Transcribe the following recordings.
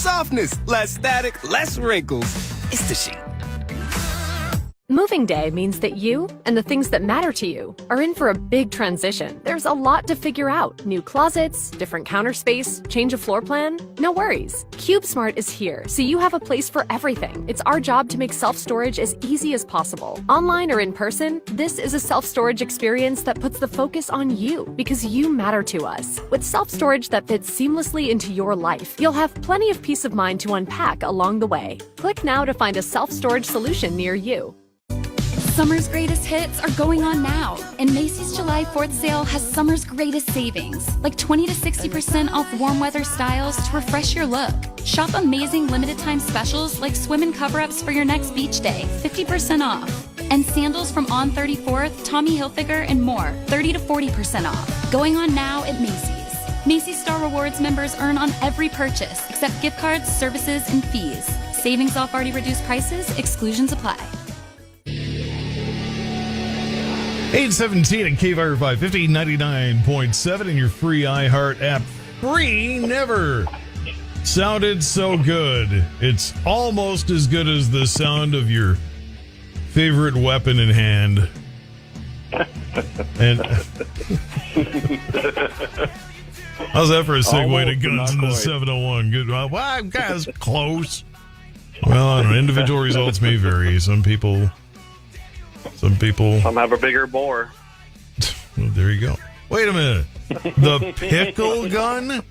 softness, less static, less wrinkles. It's the sheet. Moving day means that you and the things that matter to you are in for a big transition. There's a lot to figure out. New closets, different counter space, change of floor plan. No worries. CubeSmart is here, so you have a place for everything. It's our job to make self-storage as easy as possible. Online or in person, this is a self-storage experience that puts the focus on you because you matter to us. With self-storage that fits seamlessly into your life, you'll have plenty of peace of mind to unpack along the way. Click now to find a self-storage solution near you. Summer's greatest hits are going on now, and Macy's July 4th sale has summer's greatest savings, like 20 to 60% off warm weather styles to refresh your look. Shop amazing limited time specials like swim and cover-ups for your next beach day, 50% off. And sandals from On 34th, Tommy Hilfiger, and more, 30 to 40% off. Going on now at Macy's. Macy's Star Rewards members earn on every purchase, except gift cards, services, and fees. Savings off already reduced prices, exclusions apply. 817 at KFYR 550, 99.7 in your free iHeart app. Free never sounded so good. It's almost as good as the sound of your favorite weapon in hand. And how's that for a segue to guns in the 701? Good. Well, guys, close. Well, I don't know. Individual results may vary. Some people. Some have a bigger bore. Well, there you go. Wait a minute. The pickle gun?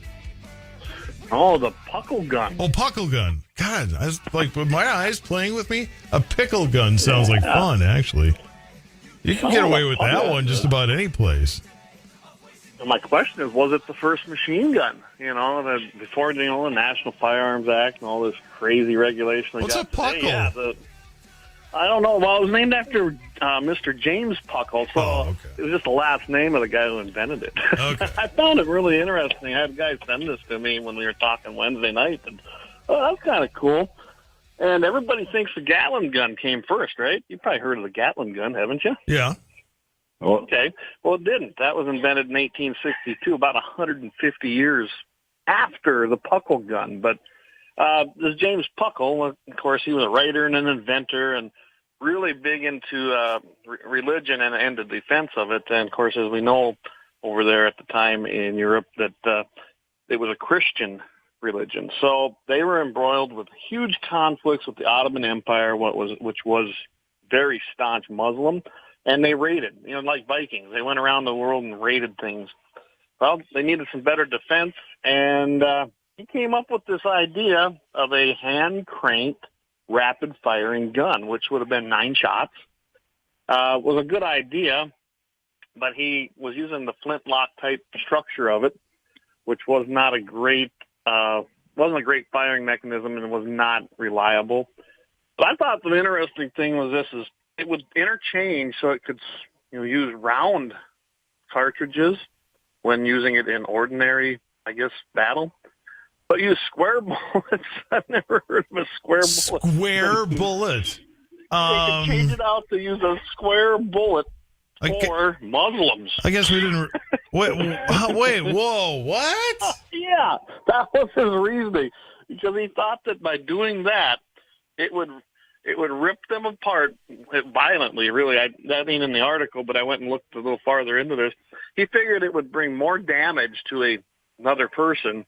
Oh, the Puckle gun. Oh, Puckle gun. God, I was like, with my eyes playing with me, a pickle gun sounds like fun, actually. You can get away with that one just about any place. My question is, was it the first machine gun? You know, before the National Firearms Act and all this crazy regulation. What's a Puckle? Yeah, I don't know. Well, it was named after Mr. James Puckle, so it was just the last name of the guy who invented it. Okay. I found it really interesting. I had a guy send this to me when we were talking Wednesday night, and that's kind of cool. And everybody thinks the Gatling gun came first, right? You've probably heard of the Gatling gun, haven't you? Yeah. Okay. Well, it didn't. That was invented in 1862, about 150 years after the Puckle gun. But this James Puckle, of course, he was a writer and an inventor and really big into religion and the defense of it. And, of course, as we know over there at the time in Europe, that it was a Christian religion. So they were embroiled with huge conflicts with the Ottoman Empire, which was very staunch Muslim. And they raided, like Vikings. They went around the world and raided things. Well, they needed some better defense, and he came up with this idea of a hand-cranked, rapid-firing gun, which would have been 9 shots. Was a good idea, but he was using the flintlock-type structure of it, which was not a great, wasn't a great firing mechanism and was not reliable. But I thought the interesting thing was it would interchange so it could, use round cartridges when using it in ordinary, battle. But use square bullets. I've never heard of a square bullet. Square bullet. They could change it out to use a square bullet for Muslims. I guess we didn't. Wait, whoa, what? Yeah, that was his reasoning. Because he thought that by doing that, it would rip them apart violently, really. That ain't in the article, but I went and looked a little farther into this. He figured it would bring more damage to another person,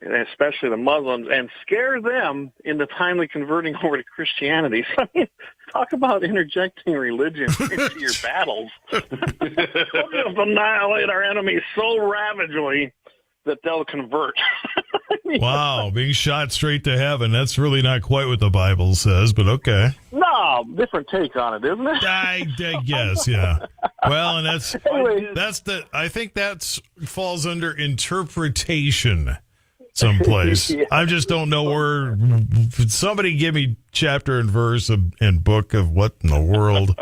and especially the Muslims, and scare them into finally converting over to Christianity. So, talk about interjecting religion into your battles. We'll just annihilate our enemies so ravagely that they'll convert. Wow, being shot straight to heaven. That's really not quite what the Bible says, but okay. No, different take on it, isn't it? I guess, yeah. Well, and I think that falls under interpretation someplace. Yeah. I just don't know where. Somebody give me chapter and verse and book of what in the world.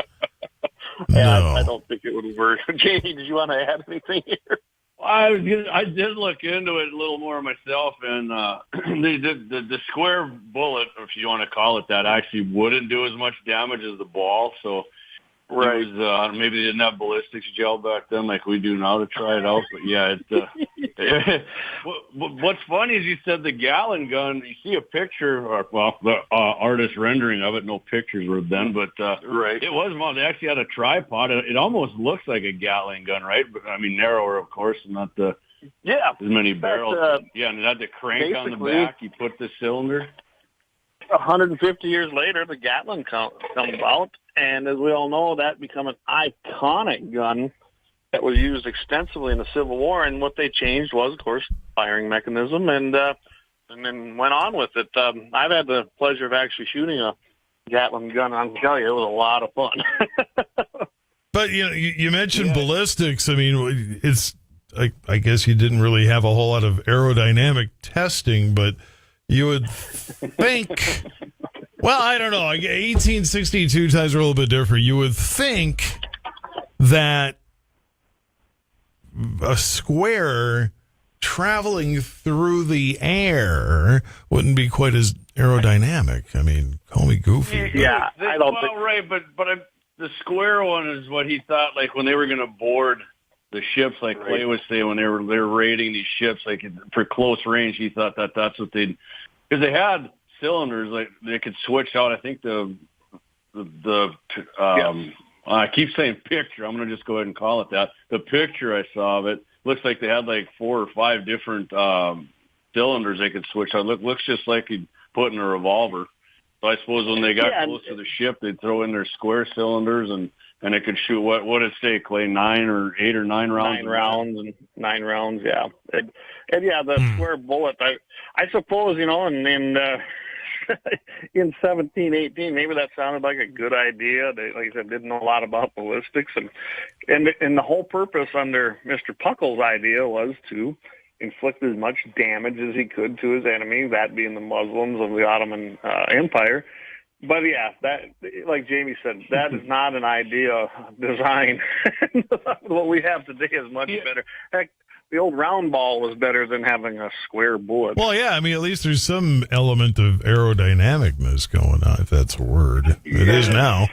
No. I don't think it would work. Jamie, did you want to add anything here? I did look into it a little more myself, and the square bullet, if you want to call it that, actually wouldn't do as much damage as the ball. So, right. It was, maybe they didn't have ballistics gel back then like we do now to try it out. But yeah, What's funny is you said the Gatling gun. You see a picture, or the artist rendering of it. No pictures were then, but Right. it was. They actually had a tripod. It almost looks like a Gatling gun, right? But I mean, narrower, of course, and not as many barrels. And it had the crank on the back. You put the cylinder. 150 years later, the Gatling comes out, and as we all know, that became an iconic gun that was used extensively in the Civil War. And what they changed was, of course, firing mechanism, and then went on with it. I've had the pleasure of actually shooting a Gatling gun. I can tell you, it was a lot of fun. But you mentioned ballistics. I mean, it's I guess you didn't really have a whole lot of aerodynamic testing, but you would think, well, I don't know. 1862 times are a little bit different. You would think that a square traveling through the air wouldn't be quite as aerodynamic. I mean, call me goofy. Yeah, I don't think. Right, but the square one is what he thought. Like when they were going to board the ships, like Clay was saying, when they were raiding these ships, like for close range, he thought that's what they'd, because they had cylinders, like they could switch out. I think I keep saying picture. I'm going to just go ahead and call it that. The picture I saw of it looks like they had like 4 or 5 different cylinders they could switch out. Looks just like you'd put in a revolver. So I suppose when they got close to the ship, they'd throw in their square cylinders and it could shoot, what did it say, Clay, 9 or 8 or 9 rounds? 9 rounds, yeah. And yeah, the square bullet, I suppose, in 1718, maybe that sounded like a good idea. They, like I said, didn't know a lot about ballistics. And the whole purpose under Mr. Puckle's idea was to inflict as much damage as he could to his enemy, that being the Muslims of the Ottoman Empire. But yeah, that, like Jamie said, that is not an idea design. What we have today is much better. Heck, the old round ball was better than having a square bullet. Well, yeah, I mean, at least there's some element of aerodynamicness going on, if that's a word. It is now.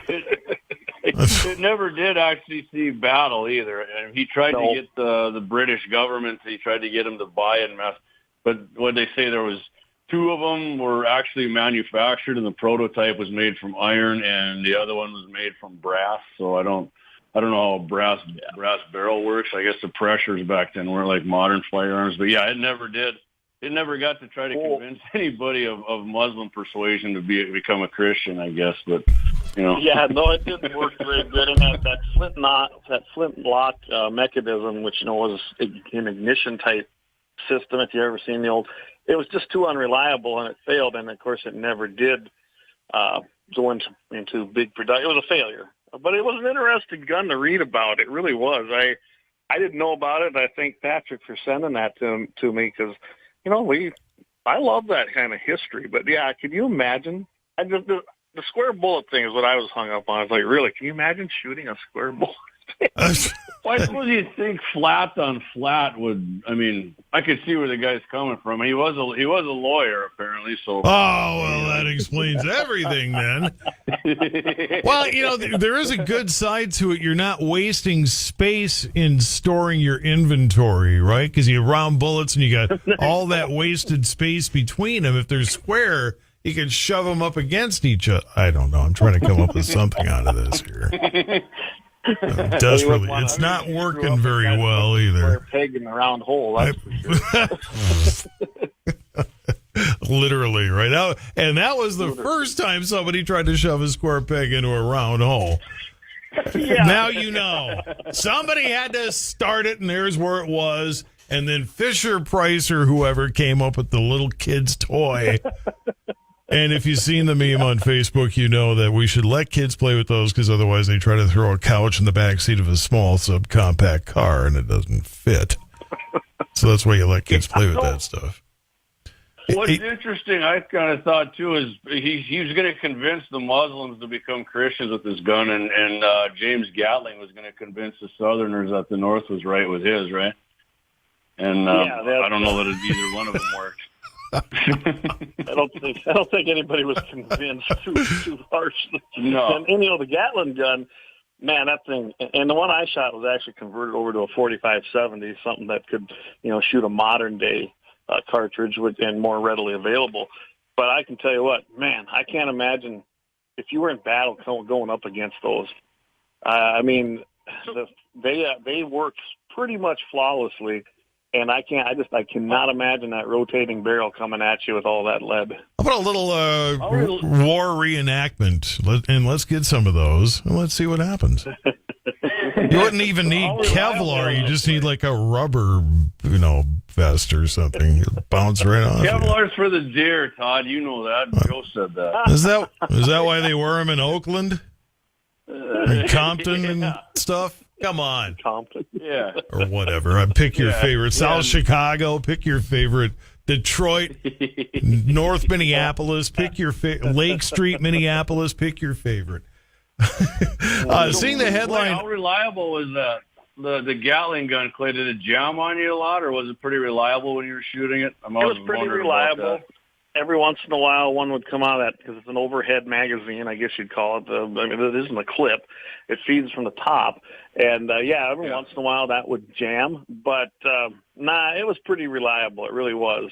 It never did actually see battle either. And he tried to get the British government, he tried to get them to buy it. But what they say, there was 2 of them were actually manufactured, and the prototype was made from iron, and the other one was made from brass. So I don't know how brass barrel works. I guess the pressures back then weren't like modern firearms. But yeah, it never did. It never got to try to convince anybody of Muslim persuasion to become a Christian, I guess. But yeah, no, it didn't work very good. And that flintlock mechanism, which was an ignition type system, if you ever seen the old, it was just too unreliable, and it failed. And of course, it never did go into big production. It was a failure. But it was an interesting gun to read about. It really was. I didn't know about it. I thank Patrick for sending that to me because, I love that kind of history. But yeah, can you imagine? The square bullet thing is what I was hung up on. I was like, really? Can you imagine shooting a square bullet? Well, I suppose you'd think flat on flat would. I mean, I could see where the guy's coming from. He was a lawyer apparently. So. Oh well, that explains everything then. Well, there is a good side to it. You're not wasting space in storing your inventory, right? Because you have round bullets and you got all that wasted space between them. If they're square, you can shove them up against each other. I don't know. I'm trying to come up with something out of this here. Desperately, it's not working very well either. Peg in the round hole. Literally, right now, and that was the first time somebody tried to shove a square peg into a round hole. Yeah. Now you know. Somebody had to start it, and there's where it was. And then Fisher Price or whoever came up with the little kid's toy. And if you've seen the meme on Facebook, you know that we should let kids play with those because otherwise they try to throw a couch in the backseat of a small subcompact car and it doesn't fit. So that's why you let kids play with that stuff. What's interesting, I kind of thought, too, is he was going to convince the Muslims to become Christians with his gun, and James Gatling was going to convince the Southerners that the North was right with his, right? And I don't know that either one of them worked. I don't think anybody was convinced too harshly. No. And the Gatling gun, Man, that thing, and the one I shot was actually converted over to a 45-70, something that could, shoot a modern day cartridge and more readily available. But I can tell you what, man, I can't imagine if you were in battle going up against those. They work pretty much flawlessly. And I cannot imagine that rotating barrel coming at you with all that lead. How about a little war reenactment? Let's get some of those, and let's see what happens. You wouldn't even need Kevlar. You just need like a rubber, vest or something. You bounce right off. Kevlar's for the deer, Todd. You know that. Joe said that. Is that why they wear them in Oakland? And Compton and stuff? Come on. Compton. Yeah. Or whatever. Pick your favorite. South Chicago, pick your favorite. Detroit, North Minneapolis, pick your favorite. Lake Street, Minneapolis, pick your favorite. Seeing the headline. How reliable was that? The Gatling gun, Clay, did it jam on you a lot, or was it pretty reliable when you were shooting it? It was pretty reliable. Every once in a while, one would come out of that because it's an overhead magazine, I guess you'd call it. It isn't a clip. It feeds from the top. And, every once in a while that would jam. But, it was pretty reliable. It really was.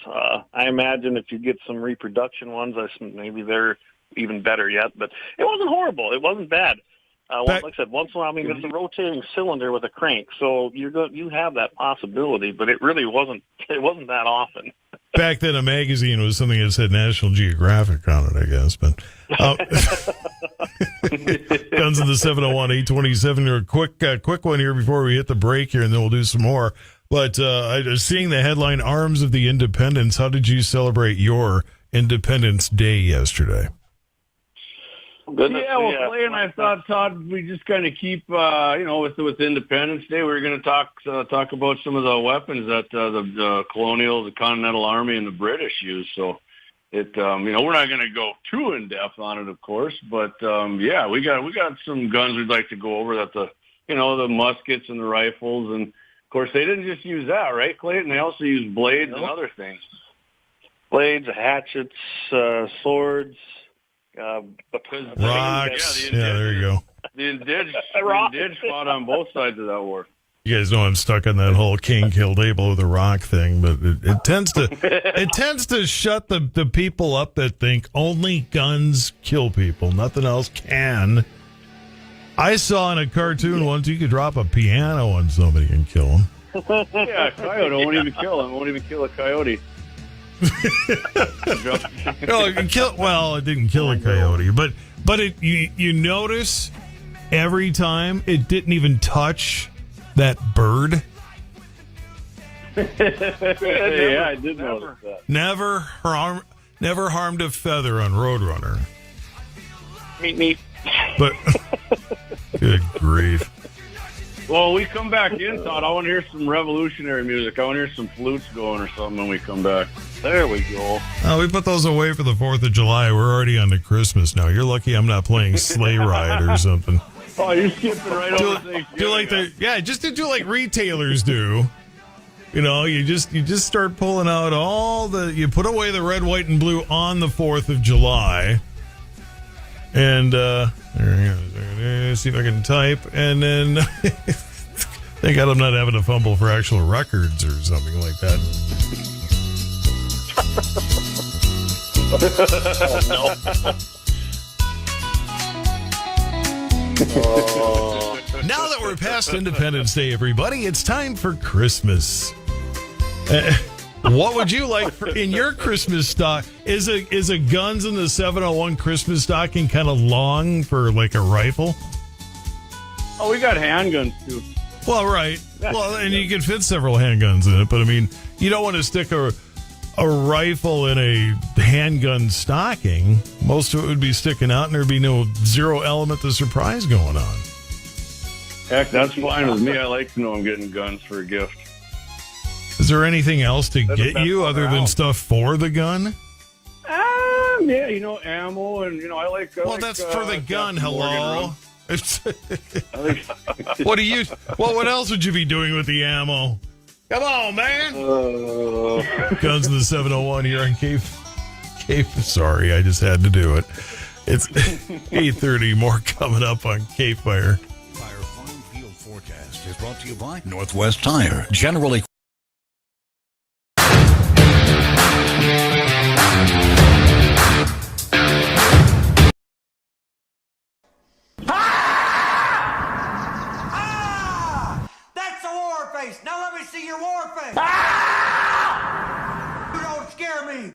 I imagine if you get some reproduction ones, maybe they're even better yet. But it wasn't horrible. It wasn't bad. Like I said, once in a while, it's a rotating cylinder with a crank. So you have that possibility, but it really wasn't that often. Back then, a magazine was something that said National Geographic on it, I guess. But Guns of the 701, 827. A quick one here before we hit the break here, and then we'll do some more. But seeing the headline, Arms of the Independents, how did you celebrate your Independence Day yesterday? Goodness, Clay and I thought, Todd, we just kind of keep, with Independence Day, we were going to talk about some of the weapons that the Colonial, the Continental Army, and the British used. So we're not going to go too in depth on it, of course, but we got some guns we'd like to go over that the muskets and the rifles, and of course they didn't just use that, right, Clayton? They also used blades and other things. Blades, hatchets, swords. Rocks. There you go. The Indige fought on both sides of that war. You guys know I'm stuck on that whole King killed Abel with a rock thing, but it tends to shut the people up that think only guns kill people, nothing else can. I saw in a cartoon once you could drop a piano on somebody and kill them. Yeah, a coyote won't even kill him. Won't even kill a coyote. It didn't kill a coyote, but you notice every time it didn't even touch that bird. Yeah, I did notice that. Never harmed a feather on Roadrunner. Meep. But good grief. Well, we come back in, Todd. I want to hear some revolutionary music. I want to hear some flutes going or something when we come back. There we go. We put those away for the 4th of July. We're already on to Christmas now. You're lucky I'm not playing Sleigh Ride or something. Oh, you're skipping right over things. Just to do like retailers do. You just start pulling out you put away the red, white, and blue on the 4th of July. And see if I can type, and then thank God I'm not having to fumble for actual records or something like that. Now that we're past Independence Day, everybody, it's time for Christmas. What would you like in your Christmas stock? Is a Guns in the 701 Christmas stocking kind of long for like a rifle? Oh, we got handguns too. Well, right. Well, and you can fit several handguns in it, but I mean, you don't want to stick a rifle in a handgun stocking. Most of it would be sticking out, and there'd be zero element of surprise going on. Heck, that's fine with me. I like to know I'm getting guns for a gift. Is there anything else to get you other than stuff for the gun? Ammo, and I like. That's for the gun. Hello. What else would you be doing with the ammo? Come on, man. Guns in the 701 here on Cape. Sorry, I just had to do it. It's 8:30. More coming up on KFYR. forecast is brought to you by Northwest Tire. Generally. That's a war face. Now let me see your war face. You don't scare me.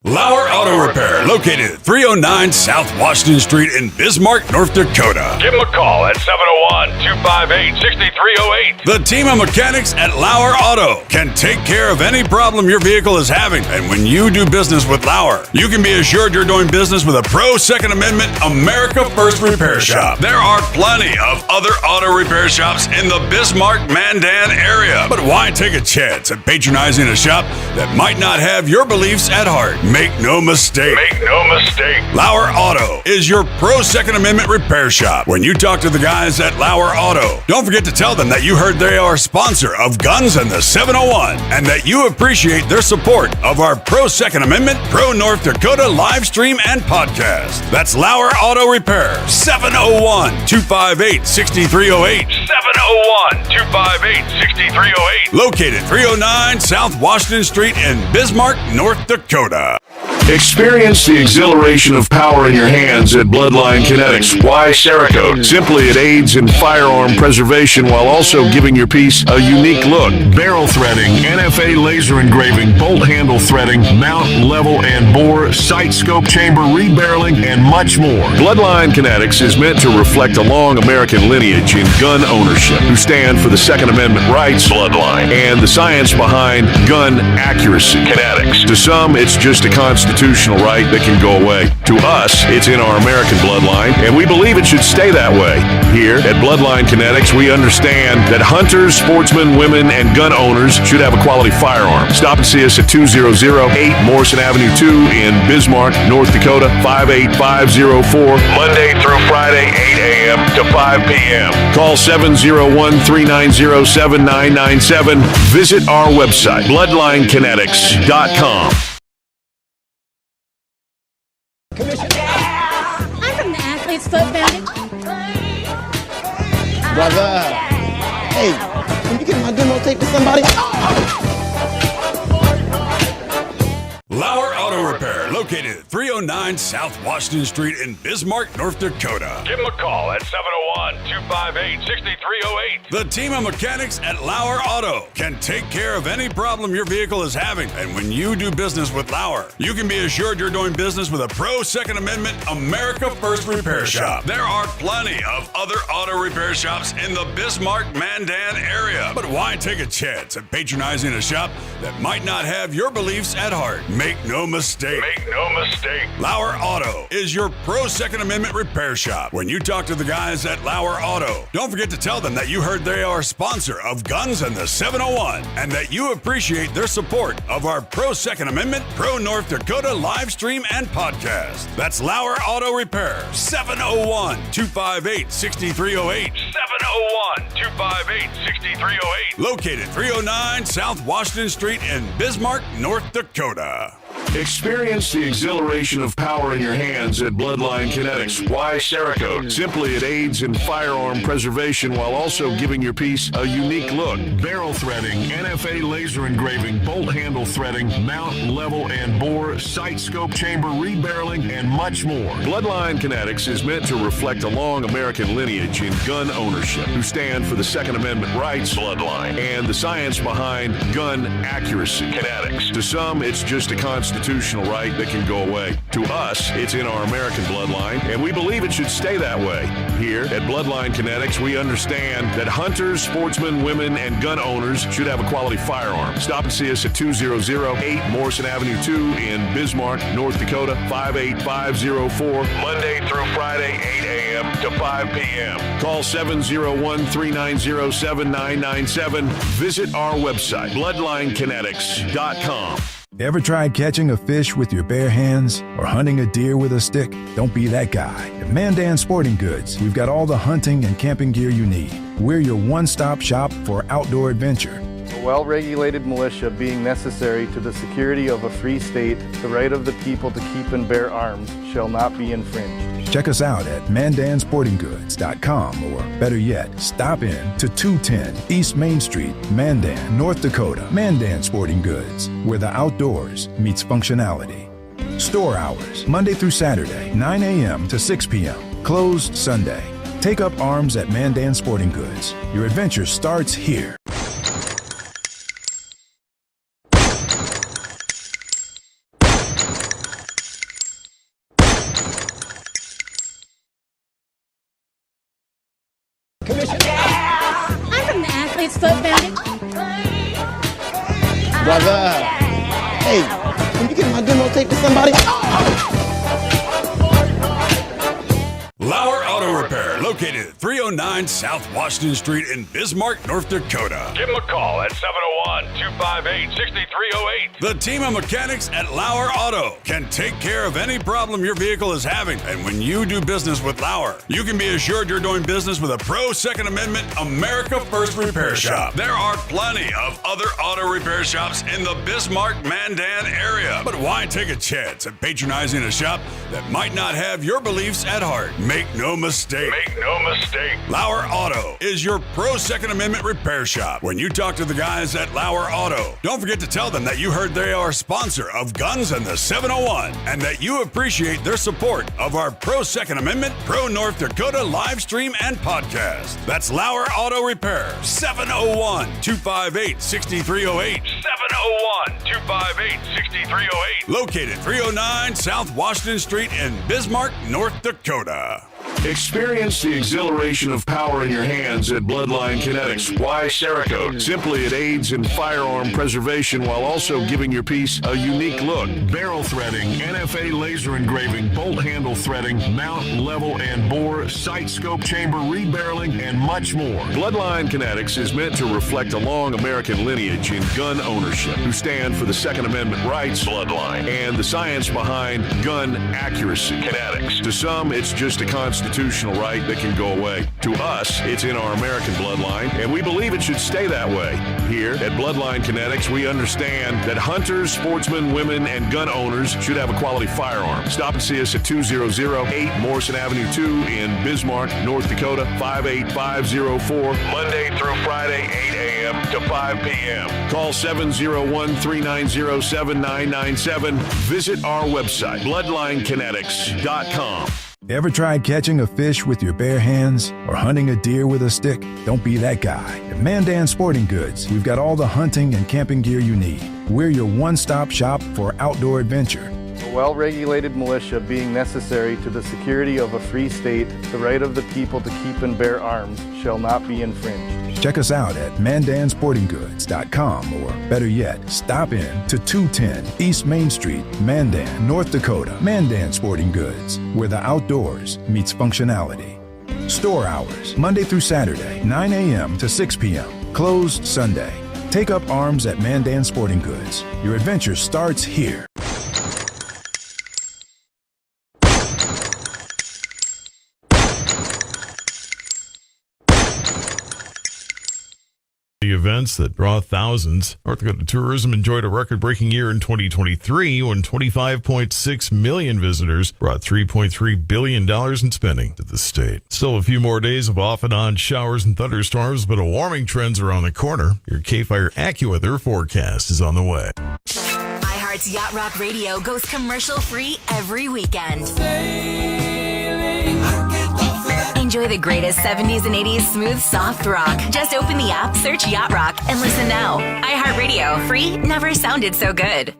Lauer Auto Repair, located at 309 South Washington Street in Bismarck, North Dakota. Give them a call at 701-258-6308. The team of mechanics at Lauer Auto can take care of any problem your vehicle is having. And when you do business with Lauer, you can be assured you're doing business with a pro Second Amendment America First repair shop. There are plenty of other auto repair shops in the Bismarck-Mandan area. But why take a chance at patronizing a shop that might not have your beliefs at heart? Make no mistake. Make no mistake. Lauer Auto is your pro Second Amendment repair shop. When you talk to the guys at Lauer Auto, don't forget to tell them that you heard they are a sponsor of Guns and the 701 and that you appreciate their support of our pro Second Amendment, pro North Dakota live stream and podcast. That's Lauer Auto Repair, 701-258-6308. 701-258-6308. Located 309 South Washington Street in Bismarck, North Dakota. Experience the exhilaration of power in your hands at Bloodline Kinetics. Why Cerakote? Simply, it aids in firearm preservation while also giving your piece a unique look. Barrel threading, NFA laser engraving, bolt handle threading, mount, level, and bore, sight scope chamber rebarreling, and much more. Bloodline Kinetics is meant to reflect a long American lineage in gun ownership, who stand for the Second Amendment rights, Bloodline, and the science behind gun accuracy, Kinetics. To some, it's just a constitutional right that can go away. To us, it's in our American bloodline, and we believe it should stay that way. Here at Bloodline Kinetics, we understand that hunters, sportsmen, women, and gun owners should have a quality firearm. Stop and see us at 2008 Morrison Avenue 2 in Bismarck, North Dakota, 58504, Monday through Friday, 8 a.m. to 5 p.m. Call 701-390-7997. Visit our website, bloodlinekinetics.com. I'm from the Athlete's Foot Foundation. Brother, hey, can you get my demo tape to somebody? Lauer Auto Repair, located at 309 South Washington Street in Bismarck, North Dakota. Give them a call at 701-258-6308. The team of mechanics at Lauer Auto can take care of any problem your vehicle is having. And when you do business with Lauer, you can be assured you're doing business with a pro Second Amendment America First repair shop. There are plenty of other auto repair shops in the Bismarck-Mandan area. But why take a chance at patronizing a shop that might not have your beliefs at heart? Make no mistake. Make no mistake. Lauer Auto is your pro Second Amendment repair shop. When you talk to the guys at Lauer Auto, don't forget to tell them that you heard they are a sponsor of Guns and the 701 and that you appreciate their support of our pro Second Amendment, pro North Dakota live stream and podcast. That's Lauer Auto Repair, 701-258-6308. 701-258-6308. Located 309 South Washington Street in Bismarck, North Dakota. Experience the exhilaration of power in your hands at Bloodline Kinetics. Why Cerakote? Simply, it aids in firearm preservation while also giving your piece a unique look. Barrel threading, NFA laser engraving, bolt handle threading, mount, level, and bore, sight scope chamber rebarreling, and much more. Bloodline Kinetics is meant to reflect a long American lineage in gun ownership, who stand for the Second Amendment rights, Bloodline, and the science behind gun accuracy, Kinetics. To some, it's just a constitutional right that can go away. To us, it's in our American bloodline, and we believe it should stay that way. Here at Bloodline Kinetics, we understand that hunters, sportsmen, women, and gun owners should have a quality firearm. Stop and see us at 2008 Morrison Avenue 2 in Bismarck, North Dakota, 58504, Monday through Friday, 8 a.m. to 5 p.m. Call 701-390-7997. Visit our website, bloodlinekinetics.com. Ever tried catching a fish with your bare hands or hunting a deer with a stick? Don't be that guy. At Mandan Sporting Goods, we've got all the hunting and camping gear you need. We're your one-stop shop for outdoor adventure. A well-regulated militia being necessary to the security of a free state, the right of the people to keep and bear arms shall not be infringed. Check us out at mandansportinggoods.com, or better yet, stop in to 210 East Main Street, Mandan, North Dakota. Mandan Sporting Goods, where the outdoors meets functionality. Store hours, Monday through Saturday, 9 a.m. to 6 p.m. Closed Sunday. Take up arms at Mandan Sporting Goods. Your adventure starts here. I'm from the Athlete's Foot Foundation. Brother. Hey, can you get my demo tape to somebody? Lauer Auto Repair, located at 309 South Washington Street in Bismarck, North Dakota. Give them a call at 701-258-6308. The team of mechanics at Lauer Auto can take care of any problem your vehicle is having. And when you do business with Lauer, you can be assured you're doing business with a pro Second Amendment America First repair shop. There are plenty of other auto repair shops in the Bismarck-Mandan area. But why take a chance at patronizing a shop that might not have your beliefs at heart? Make no mistake. Make no mistake. Lauer Auto is your pro Second Amendment repair shop. When you talk to the guys at Lauer Auto, don't forget to tell them that you heard they are a sponsor of Guns and the 701 and that you appreciate their support of our pro Second Amendment, pro North Dakota live stream and podcast. That's Lauer Auto Repair, 701-258-6308. 701-258-6308. Located 309 South Washington Street in Bismarck, North Dakota. Experience the exhilaration of power in your hands at Bloodline Kinetics. Why Cerakote? Simply, it aids in firearm preservation while also giving your piece a unique look. Barrel threading, NFA laser engraving, bolt handle threading, mount, level, and bore, sight scope chamber, rebarreling, and much more. Bloodline Kinetics is meant to reflect a long American lineage in gun ownership, who stand for the Second Amendment rights, Bloodline, and the science behind gun accuracy. Kinetics. To some, it's just a constitutional right that can go away. To us, it's in our American bloodline, and we believe it should stay that way. Here at Bloodline Kinetics, we understand that hunters, sportsmen, women, and gun owners should have a quality firearm. Stop and see us at 2008 Morrison Avenue 2 in Bismarck, North Dakota, 58504, Monday through Friday, 8 a.m. to 5 p.m. Call 701-390-7997. Visit our website, bloodlinekinetics.com. Ever tried catching a fish with your bare hands or hunting a deer with a stick? Don't be that guy. At Mandan Sporting Goods, we've got all the hunting and camping gear you need. We're your one-stop shop for outdoor adventure. A well-regulated militia being necessary to the security of a free state, the right of the people to keep and bear arms shall not be infringed. Check us out at mandansportinggoods.com, or better yet, stop in to 210 East Main Street, Mandan, North Dakota. Mandan Sporting Goods, where the outdoors meets functionality. Store hours, Monday through Saturday, 9 a.m. to 6 p.m. Closed Sunday. Take up arms at Mandan Sporting Goods. Your adventure starts here. The events that draw thousands. North Dakota tourism enjoyed a record-breaking year in 2023 when 25.6 million visitors brought $3.3 billion in spending to the state. Still a few more days of off and on showers and thunderstorms, but a warming trends are on the corner. Your KFYR AccuWeather forecast is on the way. iHeart's Yacht Rock Radio goes commercial-free every weekend. Enjoy the greatest 70s and 80s smooth, soft rock. Just open the app, search Yacht Rock, and listen now. iHeartRadio, free, never sounded so good.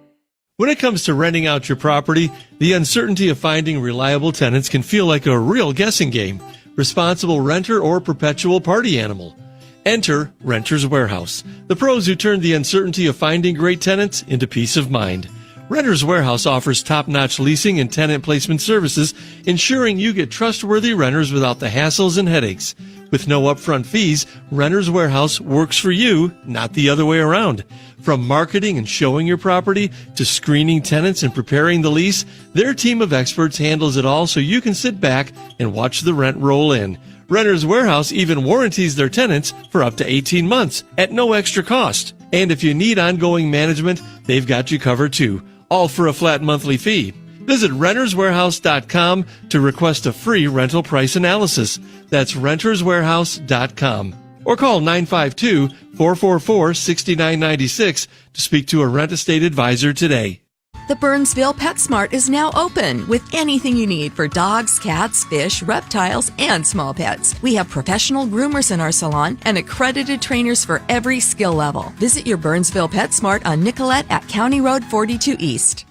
When it comes to renting out your property, the uncertainty of finding reliable tenants can feel like a real guessing game. Responsible renter or perpetual party animal. Enter Renters Warehouse, the pros who turn the uncertainty of finding great tenants into peace of mind. Renters Warehouse offers top-notch leasing and tenant placement services, ensuring you get trustworthy renters without the hassles and headaches. With no upfront fees, Renters Warehouse works for you, not the other way around. From marketing and showing your property to screening tenants and preparing the lease, their team of experts handles it all so you can sit back and watch the rent roll in. Renters Warehouse even warranties their tenants for up to 18 months at no extra cost. And if you need ongoing management, they've got you covered too, all for a flat monthly fee. Visit renterswarehouse.com to request a free rental price analysis. That's renterswarehouse.com. Or call 952-444-6996 to speak to a rent estate advisor today. The Burnsville PetSmart is now open with anything you need for dogs, cats, fish, reptiles, and small pets. We have professional groomers in our salon and accredited trainers for every skill level. Visit your Burnsville PetSmart on Nicollet at County Road 42 East.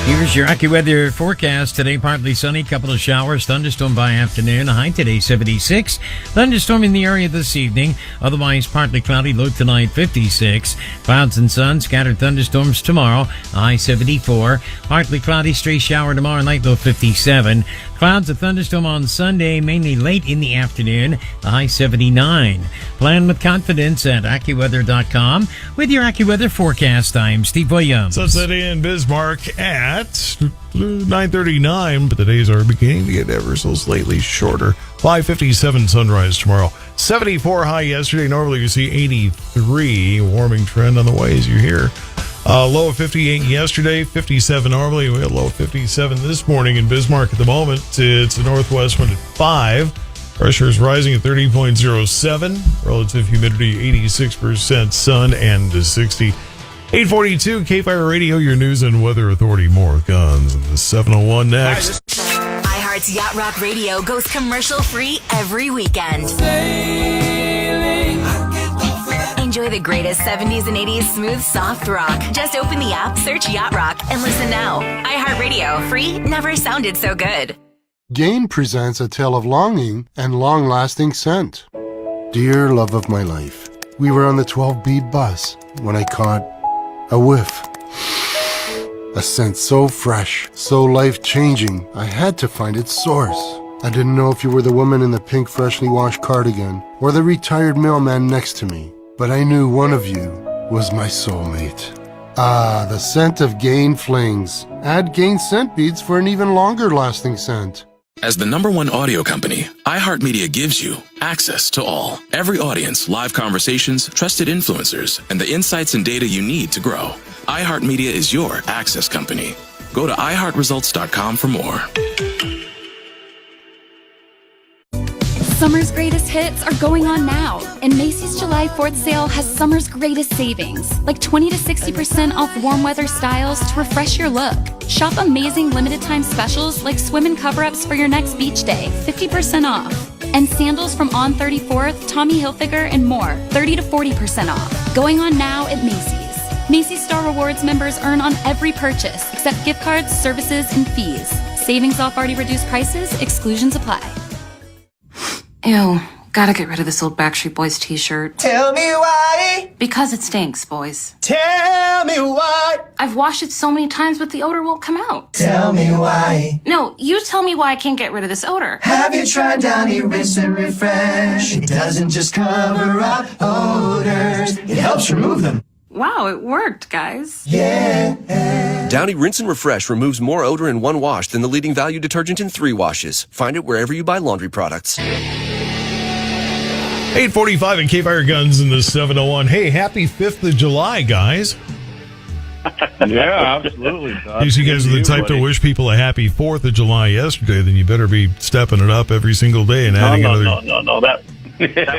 Here's your AccuWeather forecast. Today, partly sunny, couple of showers, thunderstorm by afternoon. High today, 76. Thunderstorm in the area this evening. Otherwise, partly cloudy, low tonight, 56. Clouds and sun, scattered thunderstorms tomorrow. High 74. Partly cloudy, stray shower tomorrow night, low 57. Clouds, a thunderstorm on Sunday, mainly late in the afternoon. High 79. Plan with confidence at AccuWeather.com. With your AccuWeather forecast, I'm Steve Williams. Sunset in Bismarck at 9:39, but the days are beginning to get ever so slightly shorter. 5:57 sunrise tomorrow. 74 high yesterday. Normally you see 83. Warming trend on the way, as you hear. Low of 58 yesterday, 57 normally. We had a low of 57 this morning in Bismarck at the moment. It's a northwest wind at 5. Pressure is rising at 30.07. Relative humidity 86%. Sun and 60. 842 KFYR Radio, your news and weather authority. More guns in the 701 next. iHeart's Yacht Rock Radio goes commercial free every weekend. Enjoy the greatest 70s and 80s smooth, soft rock. Just open the app, search Yacht Rock, and listen now. iHeartRadio, free, never sounded so good. Gain presents a tale of longing and long-lasting scent. Dear love of my life, we were on the 12B bus when I caught a whiff. A scent so fresh, so life-changing, I had to find its source. I didn't know if you were the woman in the pink freshly washed cardigan or the retired mailman next to me, but I knew one of you was my soulmate. Ah, the scent of Gain Flings. Add Gain scent beads for an even longer lasting scent. As the #1 audio company, iHeartMedia gives you access to all. Every audience, live conversations, trusted influencers, and the insights and data you need to grow. iHeartMedia is your access company. Go to iHeartResults.com for more. Summer's greatest hits are going on now, and Macy's July 4th sale has summer's greatest savings, like 20 to 60% off warm weather styles to refresh your look. Shop amazing limited time specials like swim and cover-ups for your next beach day, 50% off. And sandals from On 34th, Tommy Hilfiger, and more, 30 to 40% off. Going on now at Macy's. Macy's Star Rewards members earn on every purchase, except gift cards, services, and fees. Savings off already reduced prices, exclusions apply. Ew, gotta get rid of this old Backstreet Boys t-shirt. Tell me why. Because it stinks, boys. Tell me why. I've washed it so many times, but the odor won't come out. Tell me why. No, you tell me why I can't get rid of this odor. Have you tried Downy Rinse and Refresh? It doesn't just cover up odors, it helps remove them. Wow, it worked, guys. Yeah. Downy Rinse and Refresh removes more odor in one wash than the leading value detergent in 3 washes. Find it wherever you buy laundry products. 845 and KFYR Guns in the 701. Hey, happy 5th of July, guys. Yeah, absolutely. If you guys are the type to wish people a happy 4th of July yesterday, then you better be stepping it up every single day and adding another. No. That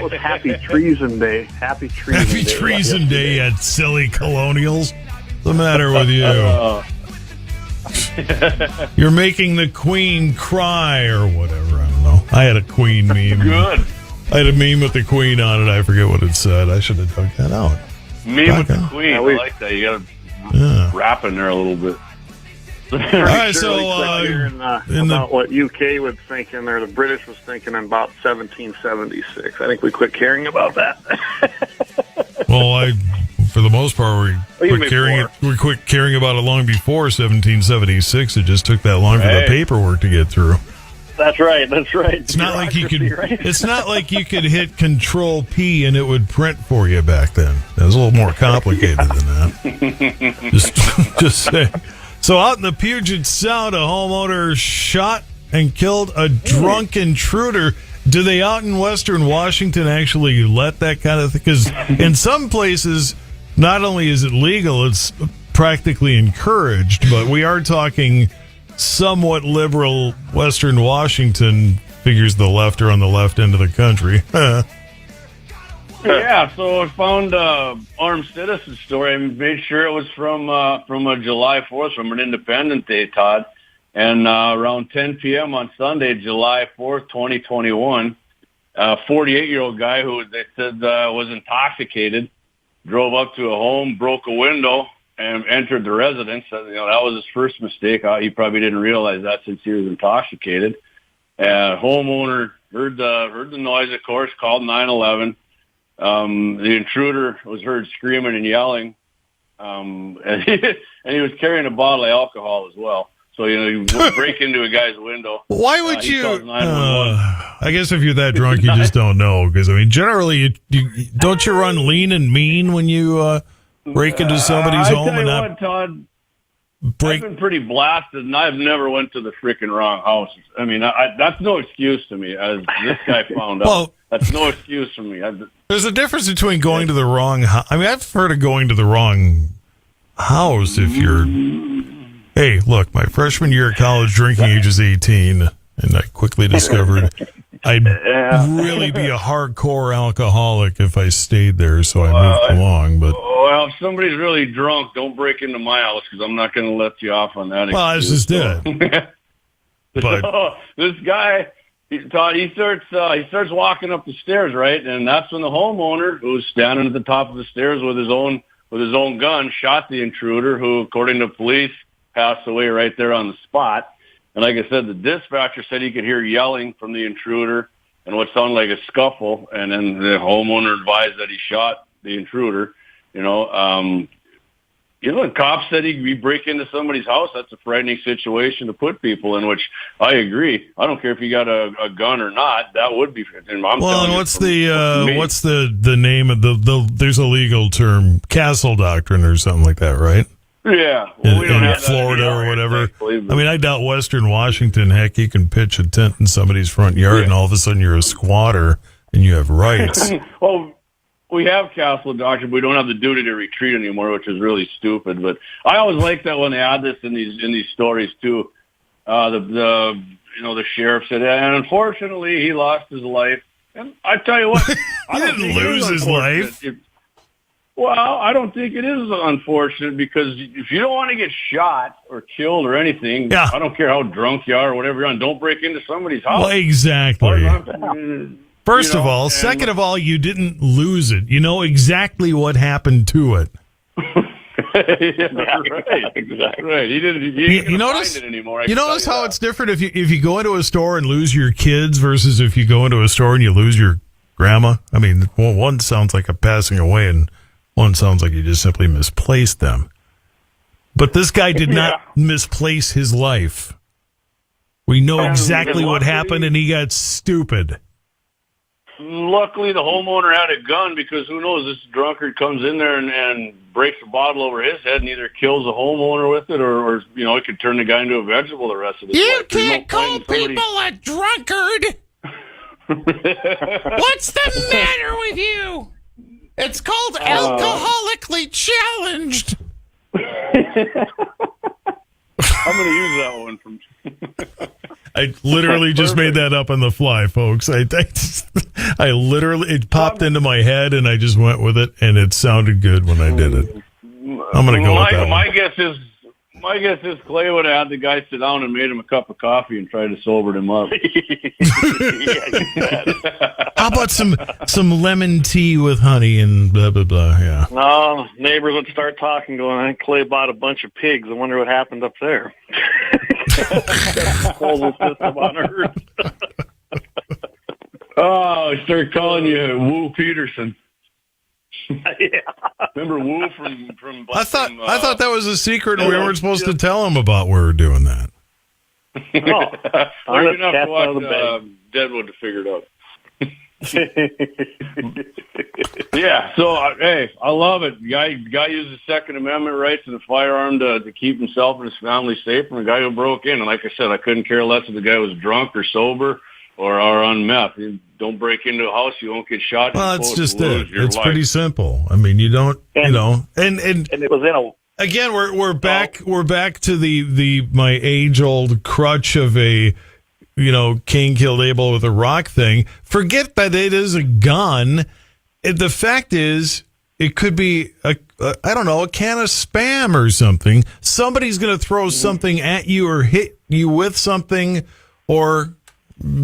was Happy Treason Day. Happy Treason Day. Happy Treason Day, you silly colonials. What's the matter with you? You're making the Queen cry or whatever. I don't know. I had a Queen meme. Good. I had a meme with the Queen on it. I forget what it said. I should have dug that out. Meme with the Queen. I like that. You got to rap in there a little bit. All right, so about what UK was thinking or the British was thinking in about 1776. I think we quit caring about that. Well, for the most part, we quit caring about it long before 1776. It just took that long for the paperwork to get through. That's right. It's not like you could. It's not like you could hit Control P and it would print for you back then. It was a little more complicated than that. Just say. So out in the Puget Sound, a homeowner shot and killed a drunk intruder. Do they out in Western Washington actually let that kind of thing? Because in some places, not only is it legal, it's practically encouraged, but we are talking somewhat liberal Western Washington. Figures the left are on the left end of the country. Yeah, so I found armed citizen story. I made sure it was from a July 4th, from an Independence Day, Todd. And around 10 p.m. on Sunday, July 4th, 2021, a 48-year-old guy who they said was intoxicated drove up to a home, broke a window, and entered the residence. That was his first mistake. He probably didn't realize that since he was intoxicated. Homeowner heard the noise, of course, called 911. The intruder was heard screaming and yelling, and he was carrying a bottle of alcohol as well. So, you break into a guy's window. Why would you? I guess if you're that drunk, you just don't know. Because, generally, don't you run lean and mean when you break into somebody's home? I tell you what, Todd, I've been pretty blasted, and I've never went to the freaking wrong house. I mean, that's no excuse to me, as this guy found out. That's no excuse for me. There's a difference between going to the wrong house. I mean, I've heard of going to the wrong house if you're... Hey, look, my freshman year of college, drinking age is 18, and I quickly discovered I'd really be a hardcore alcoholic if I stayed there, so I moved along. But well, if somebody's really drunk, don't break into my house, because I'm not going to let you off on that. Well, I just did. But so, this guy, he starts walking up the stairs, right? And that's when the homeowner, who's standing at the top of the stairs with his own gun, shot the intruder, who, according to police, passed away right there on the spot. And like I said, the dispatcher said he could hear yelling from the intruder and what sounded like a scuffle. And then the homeowner advised that he shot the intruder. The cops said he'd break into somebody's house. That's a frightening situation to put people in, which I agree. I don't care if you got a gun or not. That would be. And what's the name of there's a legal term, castle doctrine or something like that, right? Yeah, well, in Florida or whatever. I mean, I doubt Western Washington. Heck, you can pitch a tent in somebody's front yard, and all of a sudden you're a squatter and you have rights. Well, we have castle doctrine, but we don't have the duty to retreat anymore, which is really stupid. But I always like that when they add this in these stories too. The sheriff said, and unfortunately he lost his life. And I tell you what, he didn't lose his life. Well, I don't think it is unfortunate, because if you don't want to get shot or killed or anything, I don't care how drunk you are or whatever you're on, don't break into somebody's house. Well, exactly. First of all. Second of all, you didn't lose it. You know exactly what happened to it. Right, exactly. Right. He didn't find it anymore. You notice how it's different if you go into a store and lose your kids versus if you go into a store and you lose your grandma? I mean, one sounds like a passing away, and one sounds like you just simply misplaced them. But this guy did not misplace his life. We know exactly what happened, and he got stupid. Luckily, the homeowner had a gun, because who knows, this drunkard comes in there and breaks a bottle over his head and either kills the homeowner with it or it could turn the guy into a vegetable the rest of his life. You can't call people a drunkard! What's the matter with you? It's called alcoholically challenged. I'm going to use that one from. I literally just made that up on the fly, folks. I literally, it popped into my head and I just went with it, and it sounded good when I did it. I'm going to go with that. My guess is Clay would have had the guy sit down and made him a cup of coffee and tried to sober him up. How about some lemon tea with honey and blah, blah, blah, yeah. No, neighbors would start talking, going, I think Clay bought a bunch of pigs. I wonder what happened up there. Disposal system on Earth. Oh, I started calling you Woo Peterson. Yeah. Remember Woo from I thought that was a secret and we weren't supposed to tell him about we were doing that. Well, you're going to have to watch Deadwood to figure it out. Yeah, so hey, I love it. Guy uses the Second Amendment rights to the firearm to keep himself and his family safe from a guy who broke in. And like I said, I couldn't care less if the guy was drunk or sober or on meth. You don't break into a house, you won't get shot. Well, it's just it. It's pretty simple. I mean, you don't, and it was again, we're back to the my age old crutch of a Cain killed Abel with a rock thing. Forget that it is a gun. The fact is, it could be a can of Spam or something. Somebody's going to throw something at you or hit you with something, or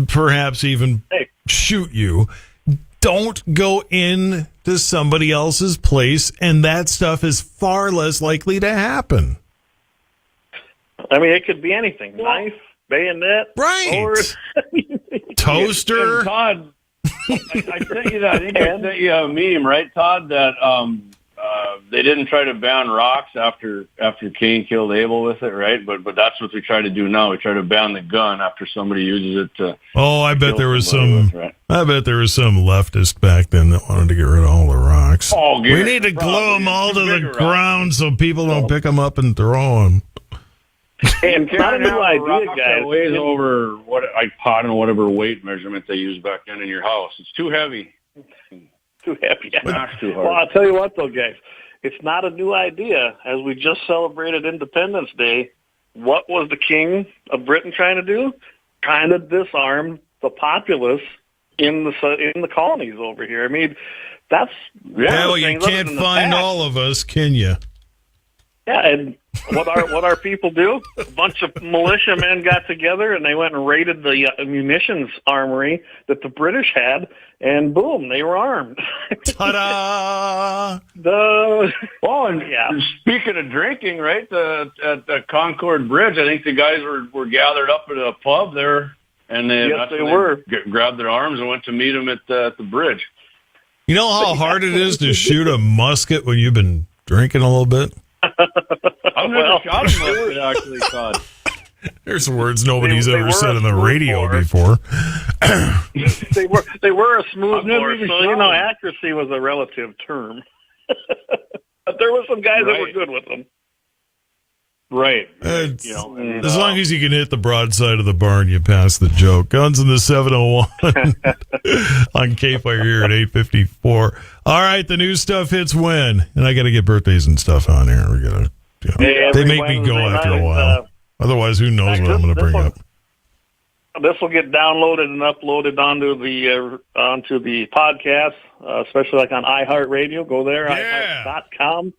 perhaps even shoot you. Don't go in to somebody else's place, and that stuff is far less likely to happen. I mean, it could be anything. Knife, bayonet, right? Toaster. And Todd, I sent you that. I think I sent you a meme, right, Todd? That they didn't try to ban rocks after Cain killed Abel with it, right? But that's what we try to do now. We try to ban the gun after somebody uses it to. Oh, I bet there was some. I bet there was some leftist back then that wanted to get rid of all the rocks. Oh, we need to glue them all to the ground so people don't pick them up and throw them. And it's not a new idea, guys. It weighs over I don't know, whatever weight measurement they used back then in your house. It's too heavy. Too heavy. Smash too hard. Well, I'll tell you what, though, guys. It's not a new idea. As we just celebrated Independence Day, what was the King of Britain trying to do? Trying to disarm the populace in the colonies over here. I mean, that's well, you can't find all of us, can you? Yeah, and what our people do? A bunch of militiamen got together and they went and raided the munitions armory that the British had, and boom, they were armed. Ta-da! And speaking of drinking, right, at the Concord Bridge, I think the guys were gathered up at a pub there, and they grabbed their arms and went to meet them at the bridge. You know how hard it is to shoot a musket when you've been drinking a little bit? I've never shot a musket, actually, Todd. There's words nobody's ever said on the radio before. they were a smooth bore, so accuracy was a relative term. But there were some guys that were good with them. Right. As long as you can hit the broadside of the barn, you pass the joke. Guns in the 701 on KFYR here at 8:54. All right, the new stuff hits when? And I got to get birthdays and stuff on here. We got to. They make me go after a while. Otherwise, who knows what I'm going to bring up? This will get downloaded and uploaded onto the podcast, especially like on iHeartRadio. Go there, iHeart.com.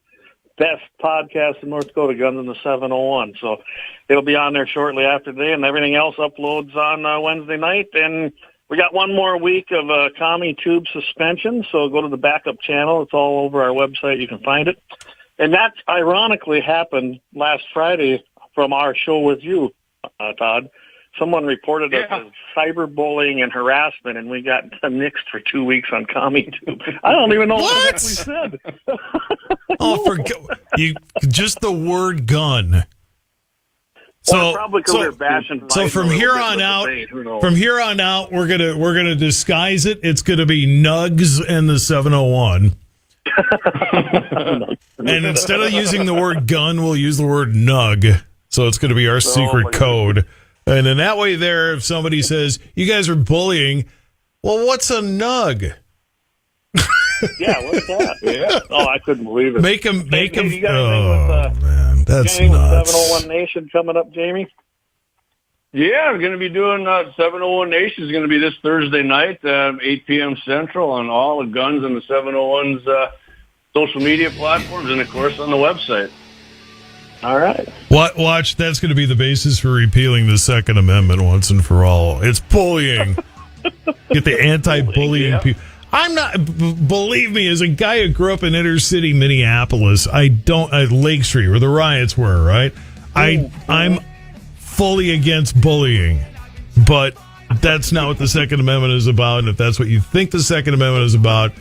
Best podcast in North Dakota, Guns in the 701. So it'll be on there shortly after today, and everything else uploads on Wednesday night. And we got one more week of CommieTube suspension, so go to the backup channel. It's all over our website. You can find it. And that ironically happened last Friday from our show with you, Todd. Someone reported us as cyberbullying and harassment, and we got nixed for 2 weeks on CommieTube. I don't even know what we said. Just the word gun. So from here on out, we're gonna disguise it. It's gonna be Nugs and the 701. And instead of using the word gun, we'll use the word nug. So it's gonna be our secret code. And in that way, if somebody says you guys are bullying, well, what's a nug? Yeah, what's that? Yeah. Oh, I couldn't believe it. Make them. Oh, man, that's Jamie nuts. 701 Nation coming up, Jamie. Yeah, I'm going to be doing 701 Nation is going to be this Thursday night, 8 p.m. Central, on all the Guns and the 701's social media platforms, and of course on the website. All right. Watch. That's going to be the basis for repealing the Second Amendment once and for all. It's bullying. Get the anti-bullying people. I'm not. Believe me, as a guy who grew up in inner city Minneapolis, Lake Street, where the riots were, right? I'm fully against bullying, but that's not what the Second Amendment is about. And if that's what you think the Second Amendment is about,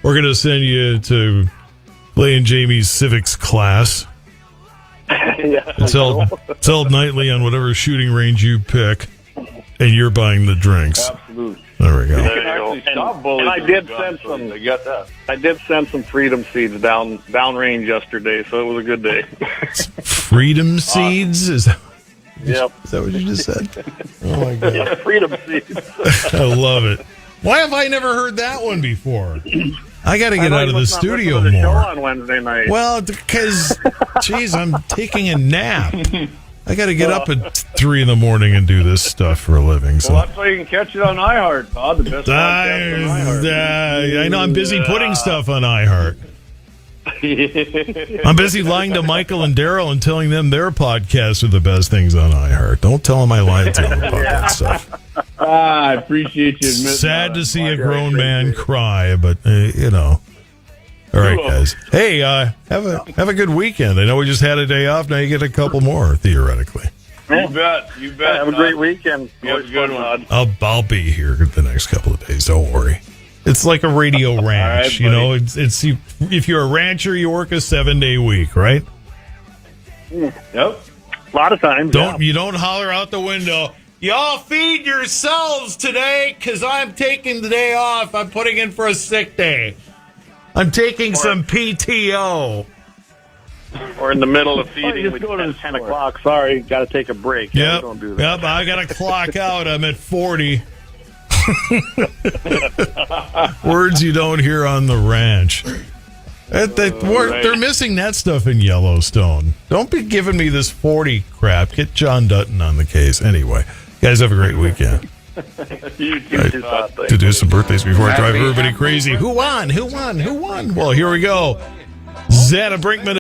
we're going to send you to play in Jamie's civics class. It's held nightly on whatever shooting range you pick, and you're buying the drinks. Absolutely. There we go. And I did send some. I got that. I did send some freedom seeds down range yesterday, so it was a good day. Freedom seeds? Is that what you just said? Oh my god! Yeah, freedom seeds. I love it. Why have I never heard that one before? I got to get out of the studio the show more. on Wednesday night. Well, because, geez, I'm taking a nap. I got to get up at 3 in the morning and do this stuff for a living. So. Well, that's why you can catch it on iHeart, Todd. The best podcast on iHeart. I know I'm busy putting stuff on iHeart. I'm busy lying to Michael and Daryl and telling them their podcasts are the best things on iHeart. Don't tell them I lied to them about that stuff. I appreciate you admitting Sad that. to see a grown man cry, but you know. All right, guys. Hey, have a good weekend. I know we just had a day off. Now you get a couple more theoretically. You bet. You bet. Have a great weekend. You have a good one. I'll be here the next couple of days. Don't worry. It's like a radio ranch, right, you know. It's if you're a rancher, you work a 7-day week, right? Yep. A lot of times. You don't holler out the window. Y'all feed yourselves today because I'm taking the day off. I'm putting in for a sick day. I'm taking some PTO. Or in the middle of feeding, we go to 10 o'clock. Sorry, got to take a break. Yep. Don't do that. Yep. I got to clock out. I'm at 40. Words you don't hear on the ranch. They're missing that stuff in Yellowstone. Don't be giving me this 40 crap. Get John Dutton on the case. Anyway, guys, have a great weekend. You too, Todd. To do some birthdays before I drive everybody crazy. Who won? Well, here we go. Zana Brinkman.